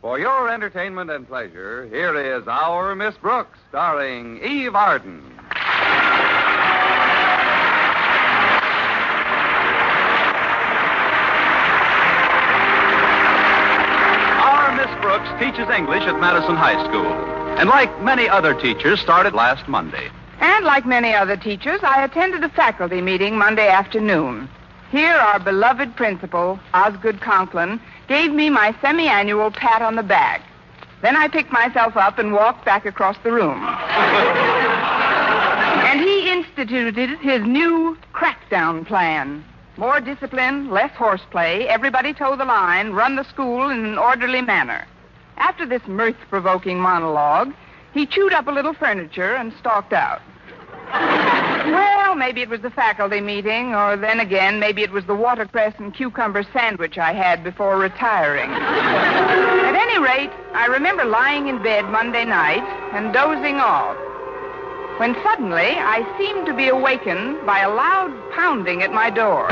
For your entertainment and pleasure, here is Our Miss Brooks, starring Eve Arden. Our Miss Brooks teaches English at Madison High School, and like many other teachers, started last Monday. And like many other teachers, I attended a faculty meeting Monday afternoon. Here, our beloved principal, Osgood Conklin, gave me my semi-annual pat on the back. Then I picked myself up and walked back across the room. And he instituted his new crackdown plan. More discipline, less horseplay, everybody toe the line, run the school in an orderly manner. After this mirth-provoking monologue, he chewed up a little furniture and stalked out. Well, maybe it was the faculty meeting, or then again, maybe it was the watercress and cucumber sandwich I had before retiring. At any rate, I remember lying in bed Monday night and dozing off, when suddenly I seemed to be awakened by a loud pounding at my door.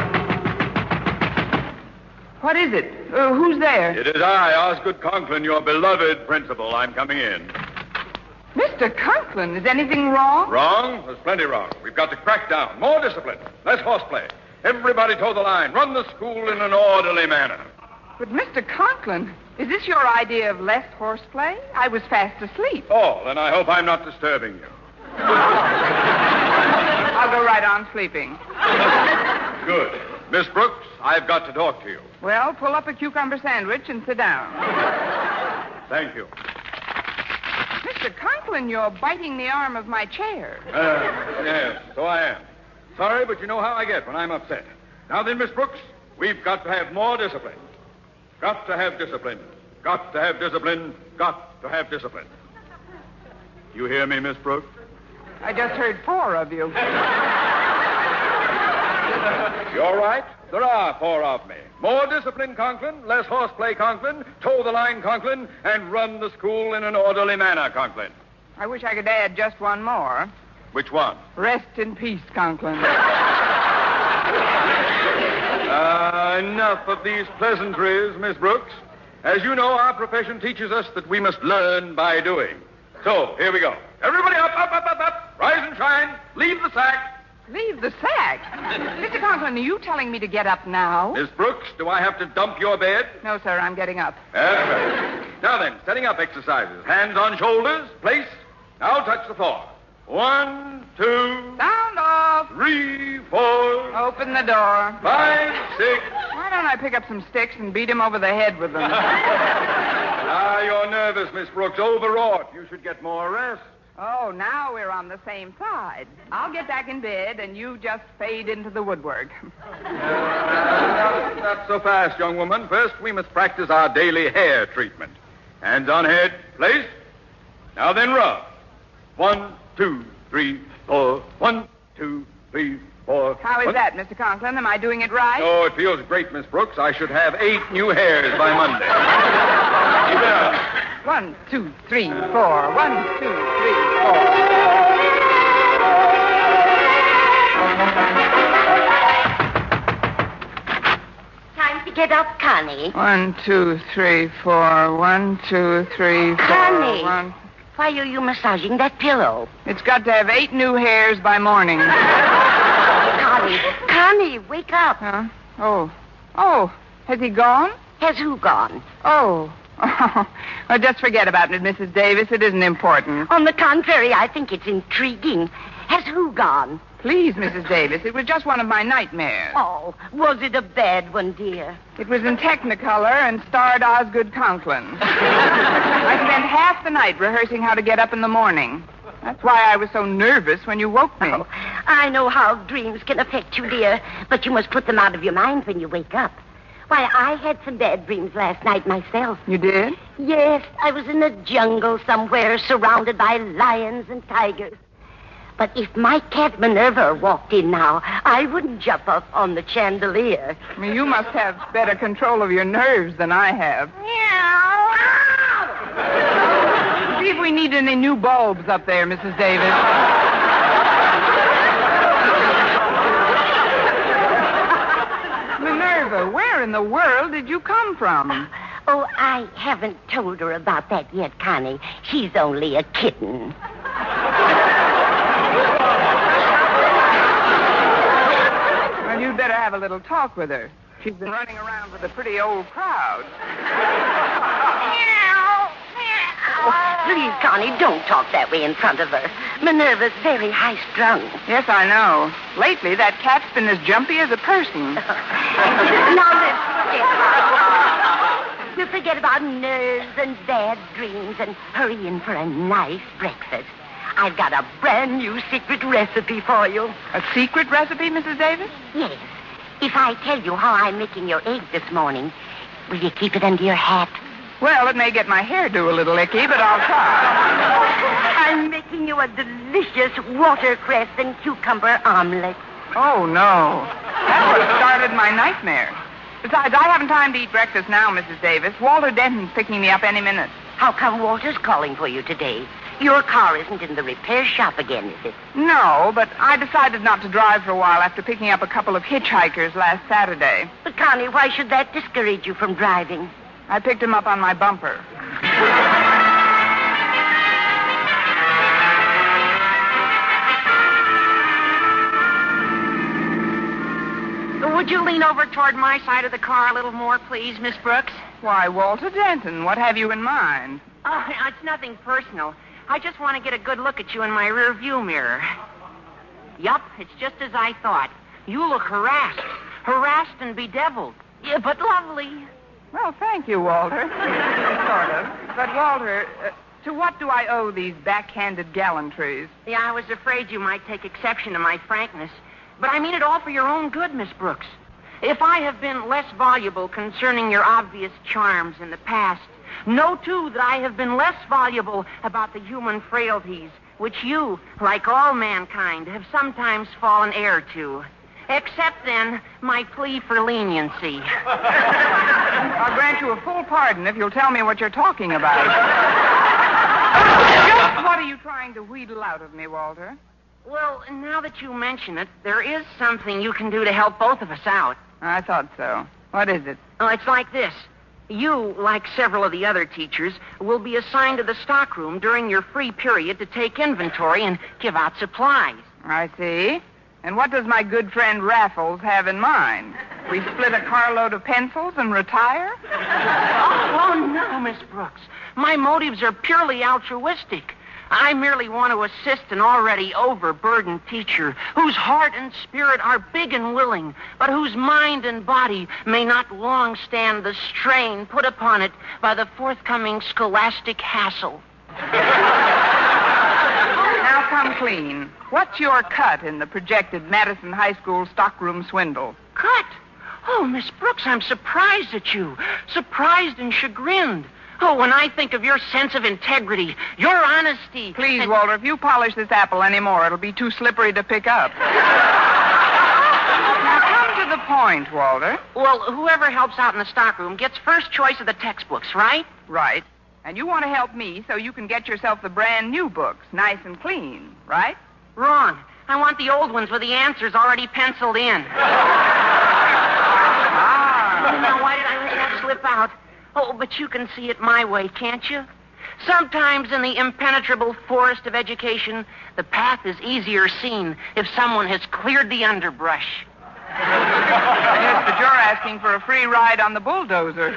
What is it? Who's there? It is I, Osgood Conklin, your beloved principal. I'm coming in. Mr. Conklin, is anything wrong? Wrong? There's plenty wrong. We've got to crack down. More discipline. Less horseplay. Everybody toe the line. Run the school in an orderly manner. But, Mr. Conklin, is this your idea of less horseplay? I was fast asleep. Oh, then I hope I'm not disturbing you. I'll go right on sleeping. Good. Miss Brooks, I've got to talk to you. Well, pull up a cucumber sandwich and sit down. Thank you. Mr. Conklin, you're biting the arm of my chair. Yes, so I am. Sorry, but you know how I get when I'm upset. Now then, Miss Brooks, we've got to have more discipline. Got to have discipline. Got to have discipline. Got to have discipline. You hear me, Miss Brooks? I just heard 4 of you. You're right. There are 4 of me. More discipline, Conklin. Less horseplay, Conklin. Toe the line, Conklin. And run the school in an orderly manner, Conklin. I wish I could add just one more. Which one? Rest in peace, Conklin. Enough of these pleasantries, Miss Brooks. As you know, our profession teaches us that we must learn by doing. So, here we go. Everybody up, up, up, up, up. Rise and shine. Leave the sack. Leave the sack? Mr. Conklin, are you telling me to get up now? Miss Brooks, do I have to dump your bed? No, sir, I'm getting up. That's right. Now then, setting up exercises. Hands on shoulders. Place. Now touch the floor. 1, 2... Sound off. 3, 4... Open the door. 5, 6... Why don't I pick up some sticks and beat him over the head with them? You're nervous, Miss Brooks. Overwrought. You should get more rest. Oh, now we're on the same side. I'll get back in bed, and you just fade into the woodwork. Not so fast, young woman. First, we must practice our daily hair treatment. Hands on head. Place. Now then, rub. 1, 2, 3, 4. 1, 2, 3, 4. How is that, Mr. Conklin? Am I doing it right? Oh, it feels great, Miss Brooks. I should have 8 new hairs by Monday. Keep it up. 1, 2, 3, 4. 1, 2, 3, 4. Time to get up, Connie. 1, 2, 3, 4. 1, 2, 3, 4. Connie. 1. Why are you massaging that pillow? It's got to have 8 new hairs by morning. Connie, wake up. Huh? Oh, has he gone? Has who gone? Oh, well, just forget about it, Mrs. Davis. It isn't important. On the contrary, I think it's intriguing. Has who gone? Please, Mrs. Davis, it was just one of my nightmares. Oh, was it a bad one, dear? It was in Technicolor and starred Osgood Conklin. I spent half the night rehearsing how to get up in the morning. That's why I was so nervous when you woke me. Oh, I know how dreams can affect you, dear, but you must put them out of your mind when you wake up. Why, I had some bad dreams last night myself. You did? Yes, I was in a jungle somewhere surrounded by lions and tigers. But if my cat Minerva walked in now, I wouldn't jump up on the chandelier. I mean, you must have better control of your nerves than I have. See if we need any new bulbs up there, Mrs. Davis. Minerva, where in the world did you come from? Oh, I haven't told her about that yet, Connie. She's only a kitten. Well, you'd better have a little talk with her. She's been running around with a pretty old crowd. Oh, please, Connie, don't talk that way in front of her. Minerva's very high-strung. Yes, I know. Lately, that cat's been as jumpy as a person. Now, we'll forget about nerves and bad dreams and hurry in for a nice breakfast. I've got a brand new secret recipe for you. A secret recipe, Mrs. Davis? Yes. If I tell you how I'm making your egg this morning, will you keep it under your hat? Well, it may get my hairdo a little icky, but I'll try. I'm making you a delicious watercress and cucumber omelet. Oh, no. That's what started my nightmare. Besides, I haven't time to eat breakfast now, Mrs. Davis. Walter Denton's picking me up any minute. How come Walter's calling for you today? Your car isn't in the repair shop again, is it? No, but I decided not to drive for a while after picking up a couple of hitchhikers last Saturday. But, Connie, why should that discourage you from driving? I picked him up on my bumper. Would you lean over toward my side of the car a little more, please, Miss Brooks? Why, Walter Denton, what have you in mind? Oh, it's nothing personal. I just want to get a good look at you in my rear view mirror. Yup, it's just as I thought. You look harassed and bedeviled. Yeah, but lovely. Well, thank you, Walter. Sort of. But, Walter, to what do I owe these backhanded gallantries? Yeah, I was afraid you might take exception to my frankness. But I mean it all for your own good, Miss Brooks. If I have been less voluble concerning your obvious charms in the past, know, too, that I have been less voluble about the human frailties which you, like all mankind, have sometimes fallen heir to. Except, then, my plea for leniency. I'll grant you a full pardon if you'll tell me what you're talking about. Just what are you trying to wheedle out of me, Walter? Well, now that you mention it, there is something you can do to help both of us out. I thought so. What is it? Oh, it's like this. You, like several of the other teachers, will be assigned to the stockroom during your free period to take inventory and give out supplies. I see. And what does my good friend Raffles have in mind? We split a carload of pencils and retire? Oh, no, Miss Brooks. My motives are purely altruistic. I merely want to assist an already overburdened teacher whose heart and spirit are big and willing, but whose mind and body may not long stand the strain put upon it by the forthcoming scholastic hassle. Now come clean. What's your cut in the projected Madison High School stockroom swindle? Cut? Oh, Miss Brooks, I'm surprised at you. Surprised and chagrined. Oh, when I think of your sense of integrity, your honesty... Please, Walter, if you polish this apple anymore, it'll be too slippery to pick up. Now, come to the point, Walter. Well, whoever helps out in the stockroom gets first choice of the textbooks, right? Right. And you want to help me so you can get yourself the brand new books, nice and clean, right? Wrong. I want the old ones with the answers already penciled in. Now, why did I let that slip out? Oh, but you can see it my way, can't you? Sometimes in the impenetrable forest of education, the path is easier seen if someone has cleared the underbrush. Yes, but you're asking for a free ride on the bulldozer.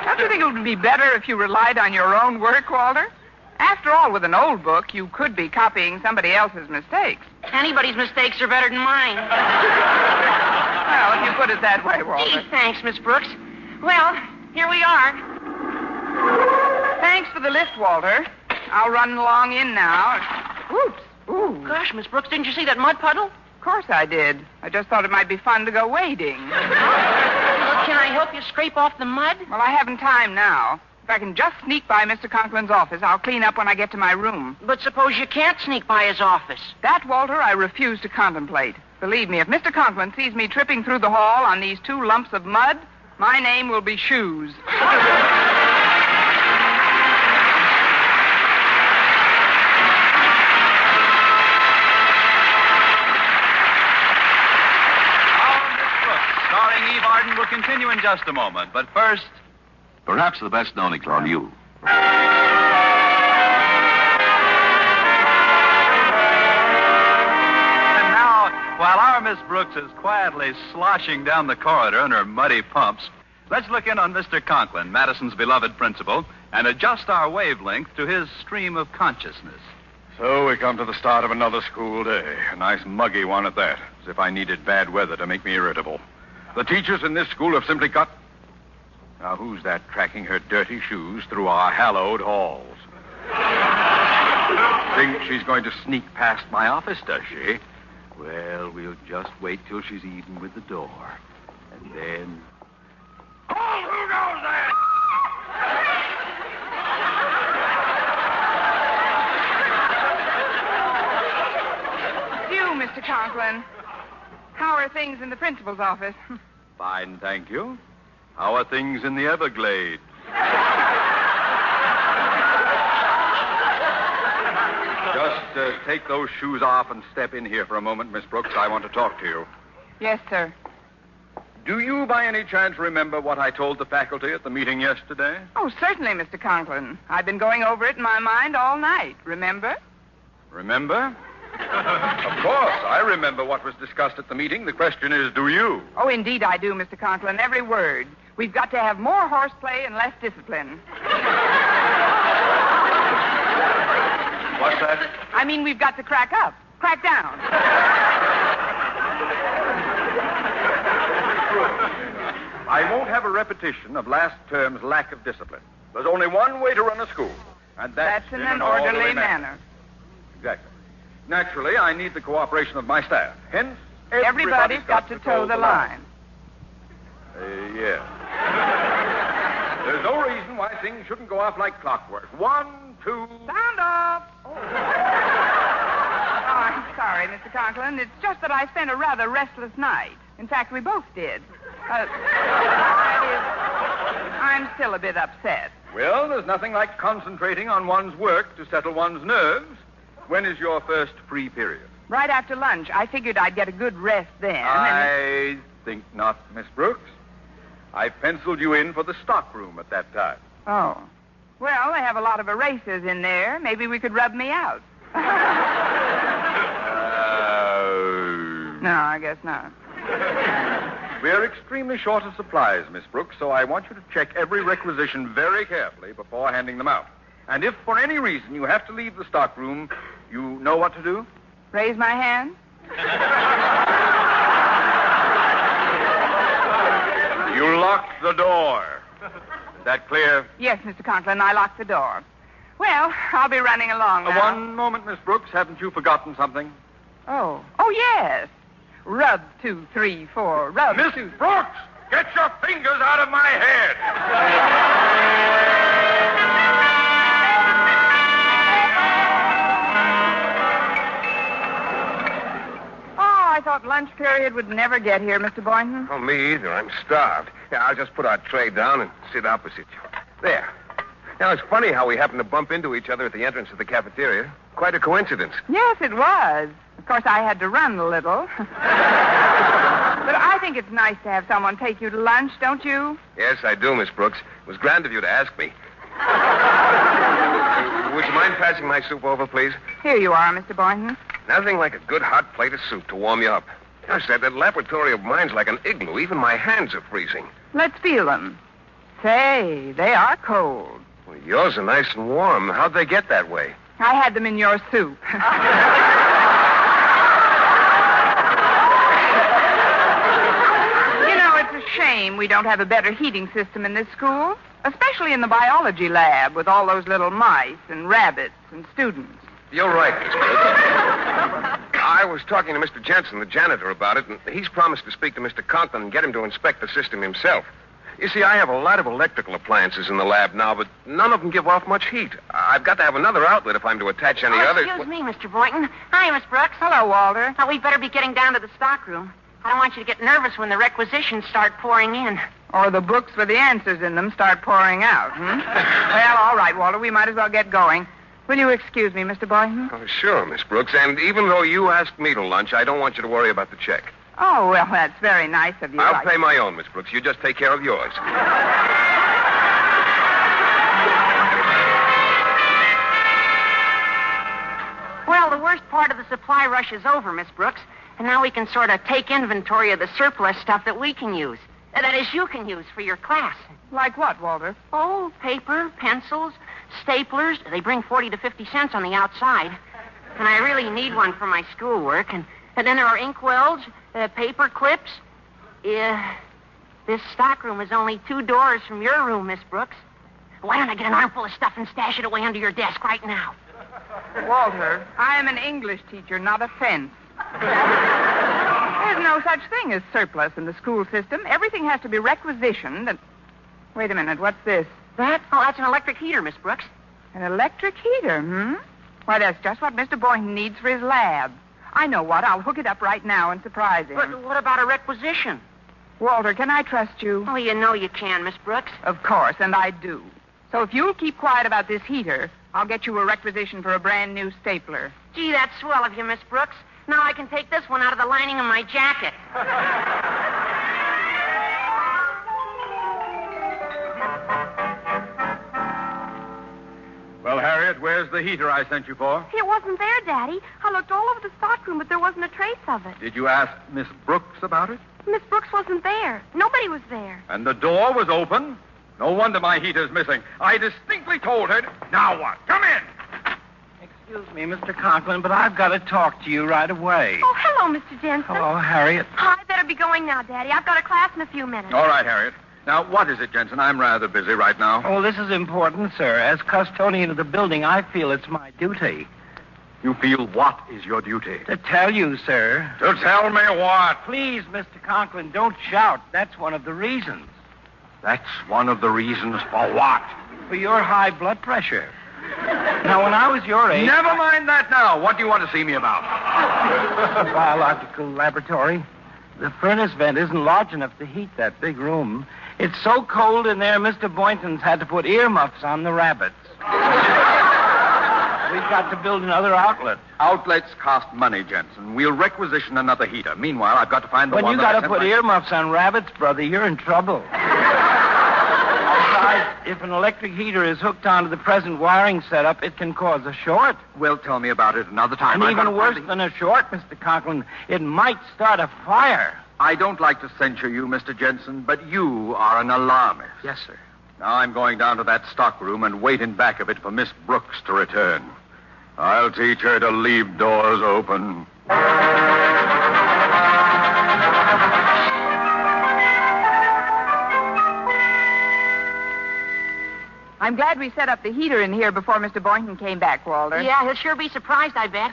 Don't you think it would be better if you relied on your own work, Walter? After all, with an old book, you could be copying somebody else's mistakes. Anybody's mistakes are better than mine. Well, if you put it that way, Walter. Gee, thanks, Miss Brooks. Well, here we are. Thanks for the lift, Walter. I'll run along in now. Oops. Ooh. Gosh, Miss Brooks, didn't you see that mud puddle? Of course I did. I just thought it might be fun to go wading. Can I help you scrape off the mud? Well, I haven't time now. If I can just sneak by Mr. Conklin's office, I'll clean up when I get to my room. But suppose you can't sneak by his office. That, Walter, I refuse to contemplate. Believe me, if Mr. Conklin sees me tripping through the hall on these 2 lumps of mud, my name will be Shoes. Starring Eve Arden Gordon will continue in just a moment. But first... Perhaps the best known example you. While our Miss Brooks is quietly sloshing down the corridor in her muddy pumps, let's look in on Mr. Conklin, Madison's beloved principal, and adjust our wavelength to his stream of consciousness. So we come to the start of another school day. A nice muggy one at that, as if I needed bad weather to make me irritable. The teachers in this school have simply got... Now, who's that tracking her dirty shoes through our hallowed halls? Think she's going to sneak past my office, does she? Well, we'll just wait till she's even with the door. And then... Oh, who knows that? You, Mr. Conklin. How are things in the principal's office? Fine, thank you. How are things in the Everglades? Just take those shoes off and step in here for a moment, Miss Brooks. I want to talk to you. Yes, sir. Do you, by any chance, remember what I told the faculty at the meeting yesterday? Oh, certainly, Mr. Conklin. I've been going over it in my mind all night, remember? Remember? Of course, I remember what was discussed at the meeting. The question is, do you? Oh, indeed I do, Mr. Conklin, every word. We've got to have more horseplay and less discipline. What's that? I mean, we've got to crack up. Crack down. I won't have a repetition of last term's lack of discipline. There's only one way to run a school, and that's in an orderly manner. Exactly. Naturally, I need the cooperation of my staff. Hence, everybody's got to toe the line. Yes. There's no reason why things shouldn't go off like clockwork. 1, 2... Sound off! Oh, I'm sorry, Mr. Conklin. It's just that I spent a rather restless night. In fact, we both did. I'm still a bit upset. Well, there's nothing like concentrating on one's work to settle one's nerves. When is your first free period? Right after lunch. I figured I'd get a good rest then. I think not, Miss Brooks. I penciled you in for the stockroom at that time. Oh. Well, they have a lot of erasers in there. Maybe we could rub me out. No, I guess not. We're extremely short of supplies, Miss Brooks, so I want you to check every requisition very carefully before handing them out. And if for any reason you have to leave the stockroom, you know what to do? Raise my hand? You lock the door. Is that clear? Yes, Mr. Conklin, I locked the door. Well, I'll be running along now. One moment, Miss Brooks. Haven't you forgotten something? Oh, yes. Rub 2, 3, 4. Rub. Miss Brooks, get your fingers out of my head. I thought lunch period would never get here, Mr. Boynton. Oh, me either. I'm starved. Yeah, I'll just put our tray down and sit opposite you. There. Now, it's funny how we happened to bump into each other at the entrance of the cafeteria. Quite a coincidence. Yes, it was. Of course, I had to run a little. But I think it's nice to have someone take you to lunch, don't you? Yes, I do, Miss Brooks. It was grand of you to ask me. Would you mind passing my soup over, please? Here you are, Mr. Boynton. Nothing like a good hot plate of soup to warm you up. Gosh, that laboratory of mine's like an igloo. Even my hands are freezing. Let's feel them. Say, they are cold. Well, yours are nice and warm. How'd they get that way? I had them in your soup. You know, it's a shame we don't have a better heating system in this school, especially in the biology lab with all those little mice and rabbits and students. You're right, Miss Brooks. I was talking to Mr. Jensen, the janitor, about it, and he's promised to speak to Mr. Conklin and get him to inspect the system himself. You see, I have a lot of electrical appliances in the lab now, but none of them give off much heat. I've got to have another outlet if I'm to attach any other... Excuse me, Mr. Boynton. Hi, Miss Brooks. Hello, Walter. Now, we'd better be getting down to the stockroom. I don't want you to get nervous when the requisitions start pouring in. Or the books with the answers in them start pouring out, Well, all right, Walter, we might as well get going. Will you excuse me, Mr. Boynton? Oh, sure, Miss Brooks. And even though you asked me to lunch, I don't want you to worry about the check. Oh, well, that's very nice of you. I'll pay my own, Miss Brooks. You just take care of yours. Well, the worst part of the supply rush is over, Miss Brooks. And now we can sort of take inventory of the surplus stuff that we can use. That is, you can use for your class. Like what, Walter? Oh, paper, pencils, staplers. They bring 40 to 50 cents on the outside. And I really need one for my schoolwork. And then there are inkwells, paper clips. This stockroom is only 2 doors from your room, Miss Brooks. Why don't I get an armful of stuff and stash it away under your desk right now? Walter, I am an English teacher, not a fence. There's no such thing as surplus in the school system. Everything has to be requisitioned and... Wait a minute, what's this? That? Oh, that's an electric heater, Miss Brooks. An electric heater, Why, that's just what Mr. Boynton needs for his lab. I know what. I'll hook it up right now and surprise him. But what about a requisition? Walter, can I trust you? Oh, you know you can, Miss Brooks. Of course, and I do. So if you'll keep quiet about this heater, I'll get you a requisition for a brand new stapler. Gee, that's swell of you, Miss Brooks. Now I can take this one out of the lining of my jacket. Well, Harriet, where's the heater I sent you for? It wasn't there, Daddy. I looked all over the stockroom, but there wasn't a trace of it. Did you ask Miss Brooks about it? Miss Brooks wasn't there. Nobody was there. And the door was open? No wonder my heater's missing. I distinctly told her... Now what? Come in! Excuse me, Mr. Conklin, but I've got to talk to you right away. Oh, hello, Mr. Jensen. Hello, Harriet. I better be going now, Daddy. I've got a class in a few minutes. All right, Harriet. Now, what is it, Jensen? I'm rather busy right now. Oh, this is important, sir. As custodian of the building, I feel it's my duty. You feel what is your duty? To tell you, sir. To tell me what? Please, Mr. Conklin, don't shout. That's one of the reasons. That's one of the reasons for what? For your high blood pressure. Now, when I was your age... Never mind that now. What do you want to see me about? Biological laboratory. The furnace vent isn't large enough to heat that big room. It's so cold in there, Mr. Boynton's had to put earmuffs on the rabbits. We've got to build another outlet. Outlets cost money, Jensen. We'll requisition another heater. Meanwhile, I've got to find the when one you that got to put earmuffs on rabbits, brother, you're in trouble. Besides, if an electric heater is hooked onto the present wiring setup, it can cause a short. Well, tell me about it another time. And even worse than a short, Mr. Conklin, it might start a fire. I don't like to censure you, Mr. Jensen, but you are an alarmist. Yes, sir. Now I'm going down to that stockroom and wait in back of it for Miss Brooks to return. I'll teach her to leave doors open. I'm glad we set up the heater in here before Mr. Boynton came back, Walter. Yeah, he'll sure be surprised, I bet.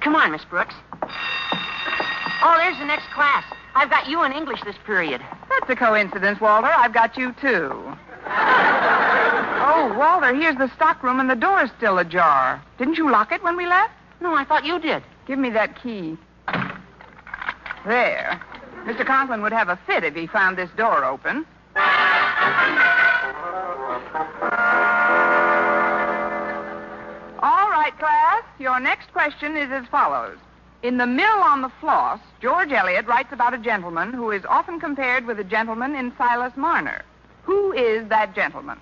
Come on, Miss Brooks. Oh, there's the next class. I've got you in English this period. That's a coincidence, Walter. I've got you, too. Oh, Walter, here's the stockroom and the door's still ajar. Didn't you lock it when we left? No, I thought you did. Give me that key. There. Mr. Conklin would have a fit if he found this door open. All right, class. Your next question is as follows. In The Mill on the Floss, George Eliot writes about a gentleman who is often compared with a gentleman in Silas Marner. Who is that gentleman?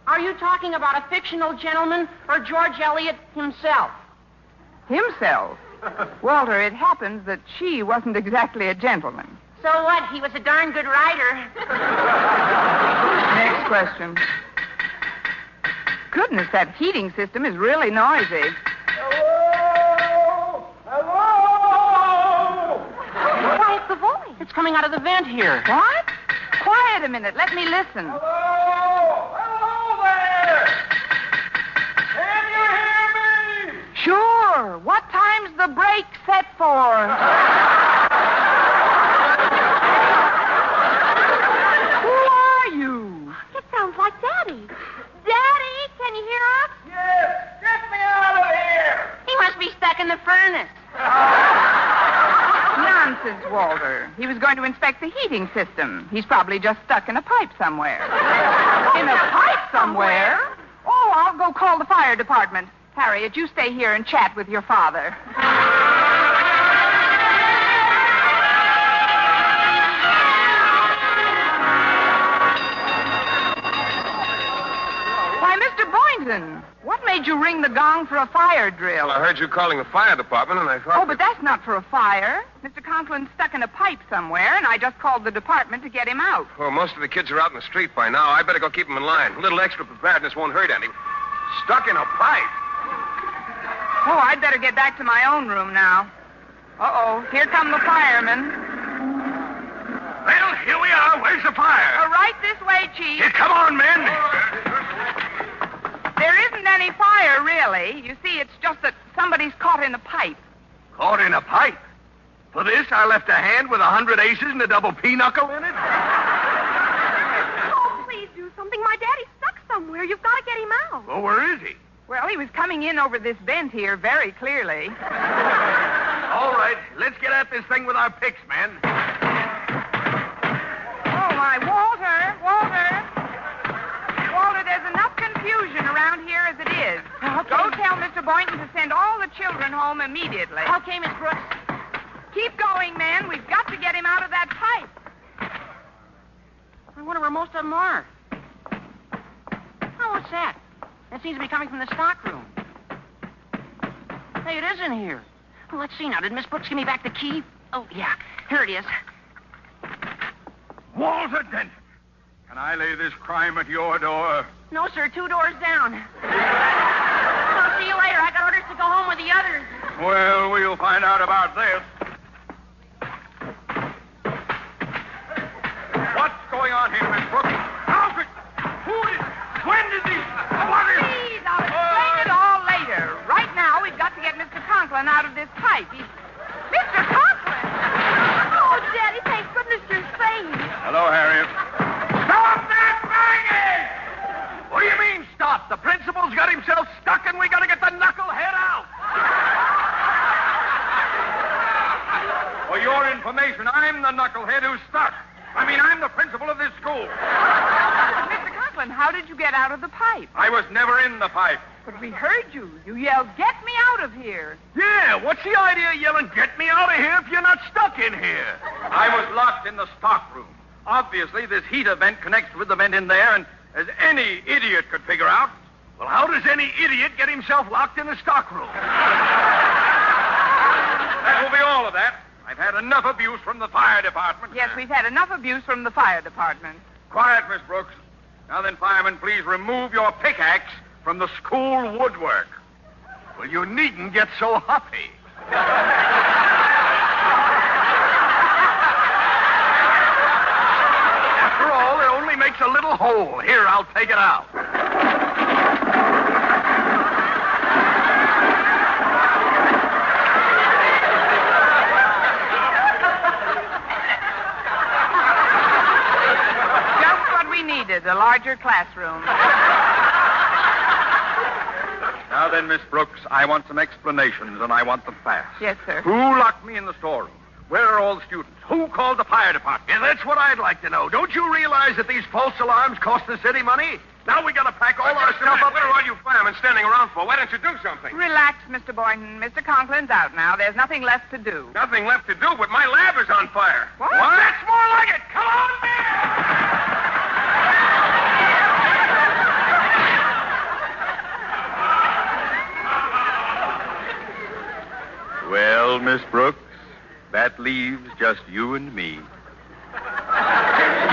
Are you talking about a fictional gentleman or George Eliot himself? Himself? Walter, it happens that she wasn't exactly a gentleman. So what? He was a darn good writer. Next question. Goodness, that heating system is really noisy. Hello! Hello! Quiet the voice. It's coming out of the vent here. What? Quiet a minute. Let me listen. Hello! Hello there! Can you hear me? Sure. What time's the break set for? Who are you? It sounds like Daddy. Daddy, can you hear us? Yes! Get me out of here! He must be stuck in the furnace. Nonsense, Walter. He was going to inspect the heating system. He's probably just stuck in a pipe somewhere. In a pipe somewhere? Oh, I'll go call the fire department. Harriet, you stay here and chat with your father. Susan, what made you ring the gong for a fire drill? Well, I heard you calling the fire department, and I thought... Oh, but that's not for a fire. Mr. Conklin's stuck in a pipe somewhere, and I just called the department to get him out. Well, most of the kids are out in the street by now. I better go keep them in line. A little extra preparedness won't hurt any. Stuck in a pipe. Oh, I'd better get back to my own room now. Uh-oh, here come the firemen. Well, here we are. Where's the fire? Right this way, Chief. Here, come on, men. There isn't any fire, really. You see, it's just that somebody's caught in a pipe. Caught in a pipe? For this, I left a hand with 100 aces and a double pinochle in it? Oh, please do something. My daddy's stuck somewhere. You've got to get him out. Well, where is he? Well, he was coming in over this bend here very clearly. All right, let's get at this thing with our picks, man. Oh, my, Walter, there's enough confusion around here as it is. Okay. Go tell Mr. Boynton to send all the children home immediately. Okay, Miss Brooks. Keep going, men. We've got to get him out of that pipe. I wonder where most of them are. Oh, what's that? That seems to be coming from the stockroom. Hey, it is in here. Well, let's see now. Did Miss Brooks give me back the key? Oh, yeah. Here it is. Walter Denton, can I lay this crime at your door? No, sir. 2 doors down. I'll see you later. I got orders to go home with the others. Well, we'll find out about this. What's going on here, Miss Brooks? How could... Who is... When did these... What is... Please, I'll explain it all later. Right now, we've got to get Mr. Conklin out of this pipe. Mr. Conklin! Oh, Daddy, thank goodness you're safe. Hello, Harriet. Stop that banging! What do you mean, stop? The principal's got himself stuck and we got to get the knucklehead out. For your information, I'm the knucklehead who's stuck. I'm the principal of this school. Mr. Conklin, how did you get out of the pipe? I was never in the pipe. But we heard you. You yelled, "Get me out of here." Yeah, what's the idea of yelling, "Get me out of here," if you're not stuck in here? I was locked in the stockroom. Obviously, this heat event connects with the vent in there, and as any idiot could figure out, well, how does any idiot get himself locked in a stockroom? That will be all of that. I've had enough abuse from the fire department. Yes, we've had enough abuse from the fire department. Quiet, Miss Brooks. Now then, firemen, please remove your pickaxe from the school woodwork. Well, you needn't get so huffy. After all, it only makes a little hole. Here, I'll take it out. Needed a larger classroom. Now then, Miss Brooks, I want some explanations, and I want them fast. Yes, sir. Who locked me in the storeroom? Where are all the students? Who called the fire department? Yeah, that's what I'd like to know. Don't you realize that these false alarms cost the city money? Now we got to pack all our stuff up. What are all you firemen standing around for? Why don't you do something? Relax, Mr. Boynton. Mr. Conklin's out now. There's nothing left to do. Nothing left to do, but my lab is on fire. What? That's more like it. Come on, man! Well, Miss Brooks, that leaves just you and me.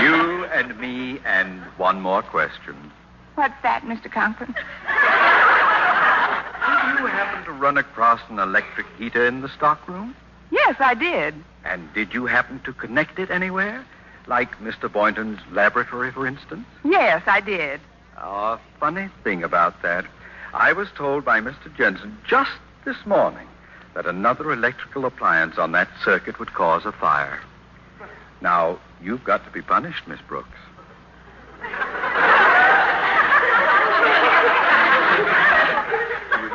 You and me and one more question. What's that, Mr. Conklin? Did you happen to run across an electric heater in the stockroom? Yes, I did. And did you happen to connect it anywhere? Like Mr. Boynton's laboratory, for instance? Yes, I did. A funny thing about that. I was told by Mr. Jensen just this morning that another electrical appliance on that circuit would cause a fire. Now, you've got to be punished, Miss Brooks. You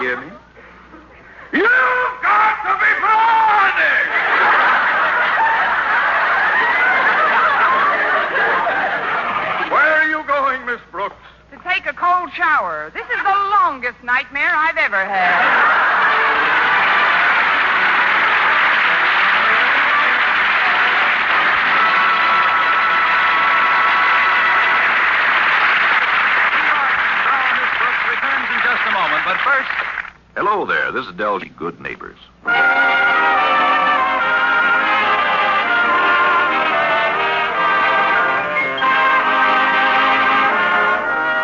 hear me? You've got to be punished! Where are you going, Miss Brooks? To take a cold shower. This is the longest nightmare I've ever had. Now, Miss Brooks, return to But first... Hello there. This is Dell's Good Neighbors.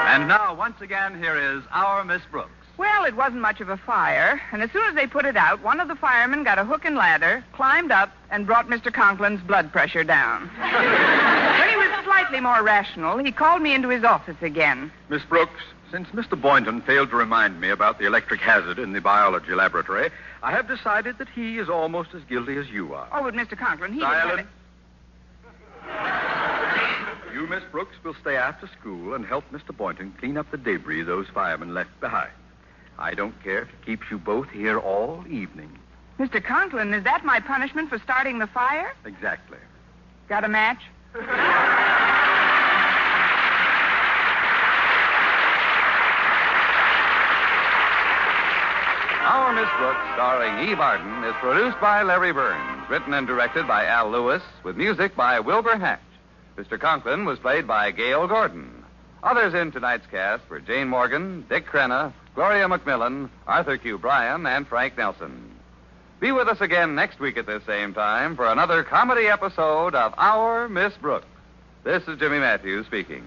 And now, once again, here is our Miss Brooks. Well, it wasn't much of a fire, and as soon as they put it out, one of the firemen got a hook and ladder, climbed up, and brought Mr. Conklin's blood pressure down. When he was slightly more rational, he called me into his office again. Miss Brooks, since Mr. Boynton failed to remind me about the electric hazard in the biology laboratory, I have decided that he is almost as guilty as you are. Oh, but Mr. Conklin, he... Silence. You, Miss Brooks, will stay after school and help Mr. Boynton clean up the debris those firemen left behind. I don't care if it keeps you both here all evening. Mr. Conklin, is that my punishment for starting the fire? Exactly. Got a match? Our Miss Brooks, starring Eve Arden, is produced by Larry Burns, written and directed by Al Lewis, with music by Wilbur Hatch. Mr. Conklin was played by Gale Gordon. Others in tonight's cast were Jane Morgan, Dick Crenna, Gloria McMillan, Arthur Q. Bryan, and Frank Nelson. Be with us again next week at this same time for another comedy episode of Our Miss Brooks. This is Jimmy Matthews speaking.